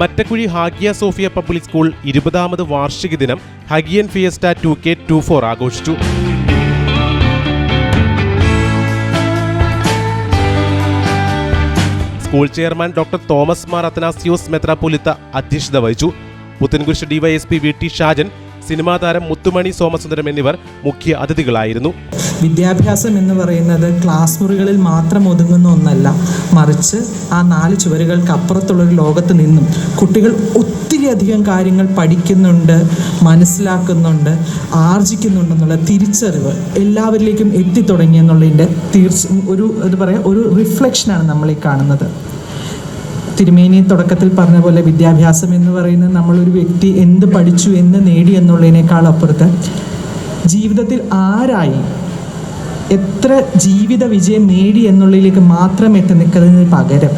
Mattakuzhi Hagia Sophia public school 20ാമത് വാർഷിക ദിനം ഹഗിയൻ ഫിയസ്റ്റ 2K24 ആഘോഷിച്ചു. School chairman doctor Thomas Mar Athanasios മെത്രാപ്പൊലീത്ത അധ്യക്ഷത വഹിച്ചു. പുത്തൻകുരിശ് ഡിവൈഎസ്പി VT ഷാജൻ, സിനിമാ താരം മുത്തുമണി സോമസുന്ദരം എന്നിവർ മുഖ്യ അതിഥികളായിരുന്നു. വിദ്യാഭ്യാസം എന്ന് പറയുന്നത് ക്ലാസ് മുറികളിൽ മാത്രം ഒതുങ്ങുന്ന ഒന്നല്ല, മറിച്ച് ആ 4 ചുവരുകൾക്കപ്പുറത്തുള്ളൊരു ലോകത്ത് നിന്നും കുട്ടികൾ ഒത്തിരി അധികം കാര്യങ്ങൾ പഠിക്കുന്നുണ്ട്, മനസ്സിലാക്കുന്നുണ്ട്, ആർജിക്കുന്നുണ്ടെന്നുള്ള തിരിച്ചറിവ് എല്ലാവരിലേക്കും എത്തിത്തുടങ്ങിയെന്നുള്ളതിൻ്റെ ഒരു റിഫ്ലക്ഷനാണ് നമ്മളീ കാണുന്നത്. തിരുമേനി തുടക്കത്തിൽ പറഞ്ഞ പോലെ വിദ്യാഭ്യാസം എന്ന് പറയുന്നത് നമ്മളൊരു വ്യക്തി എന്ത് പഠിച്ചു, എന്ത് നേടി എന്നുള്ളതിനേക്കാൾ അപ്പുറത്ത് ജീവിതത്തിൽ ആരായി, എത്ര ജീവിത വിജയം നേടി എന്നുള്ളതിലേക്ക് മാത്രം എത്തി നിൽക്കുന്നതിന് പകരം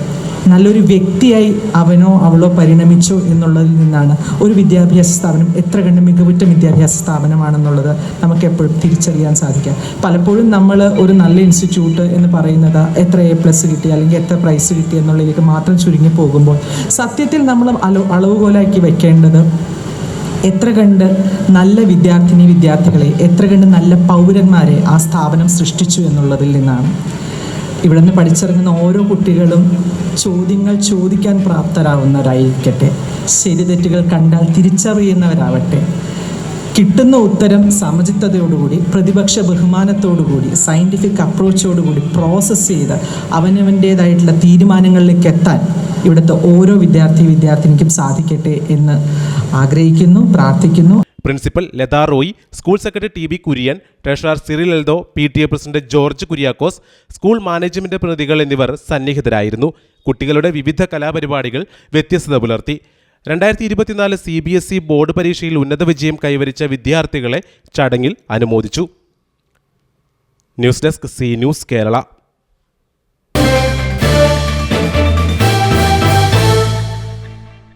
നല്ലൊരു വ്യക്തിയായി അവനോ അവളോ പരിണമിച്ചോ എന്നുള്ളതിൽ നിന്നാണ് ഒരു വിദ്യാഭ്യാസ സ്ഥാപനം എത്ര കണ്ട് മികവുറ്റ വിദ്യാഭ്യാസ സ്ഥാപനമാണെന്നുള്ളത് നമുക്ക് എപ്പോഴും തിരിച്ചറിയാൻ സാധിക്കാം. പലപ്പോഴും നമ്മൾ ഒരു നല്ല ഇൻസ്റ്റിറ്റ്യൂട്ട് എന്ന് പറയുന്നത് എത്ര A+ കിട്ടി അല്ലെങ്കിൽ എത്ര പ്രൈസ് കിട്ടി എന്നുള്ളതിലേക്ക് മാത്രം ചുരുങ്ങി പോകുമ്പോൾ സത്യത്തിൽ നമ്മൾ അളവുകോലാക്കി വെക്കേണ്ടത് എത്ര കണ്ട് നല്ല വിദ്യാർത്ഥികളെ, എത്ര കണ്ട് നല്ല പൗരന്മാരെ ആ സ്ഥാപനം സൃഷ്ടിച്ചു എന്നുള്ളതിൽ നിന്നാണ്. ഇവിടെ നിന്ന് പഠിച്ചിറങ്ങുന്ന ഓരോ കുട്ടികളും ചോദ്യങ്ങൾ ചോദിക്കാൻ പ്രാപ്തരാകുന്നവരായിരിക്കട്ടെ, ശരി തെറ്റുകൾ കണ്ടാൽ തിരിച്ചറിയുന്നവരാവട്ടെ, കിട്ടുന്ന ഉത്തരം സമചിത്തതയോടുകൂടി, പ്രതിപക്ഷ ബഹുമാനത്തോടുകൂടി, സയൻറ്റിഫിക് അപ്രോച്ചോടുകൂടി പ്രോസസ്സ് ചെയ്ത് അവനവൻ്റേതായിട്ടുള്ള തീരുമാനങ്ങളിലേക്ക് എത്താൻ ഇവിടുത്തെ ഓരോ വിദ്യാർത്ഥിനിക്കും സാധിക്കട്ടെ എന്ന് ആഗ്രഹിക്കുന്നു, പ്രാർത്ഥിക്കുന്നു. Principal Latha Roy, school secretary TB Kurian, treasurer Cyril Eldho, PTA president George Kuriakose, school management പ്രതിനിധികൾ എന്നിവർ സന്നിഹിതരായിരുന്നു. കുട്ടികളുടെ വിവിധ കലാപരിപാടികൾ വ്യത്യസ്തത പുലർത്തി. 2024 CBSE ബോർഡ് പരീക്ഷയിൽ ഉന്നത വിജയം കൈവരിച്ച വിദ്യാർത്ഥികളെ ചടങ്ങിൽ അനുമോദിച്ചു. News desk CNews Kerala.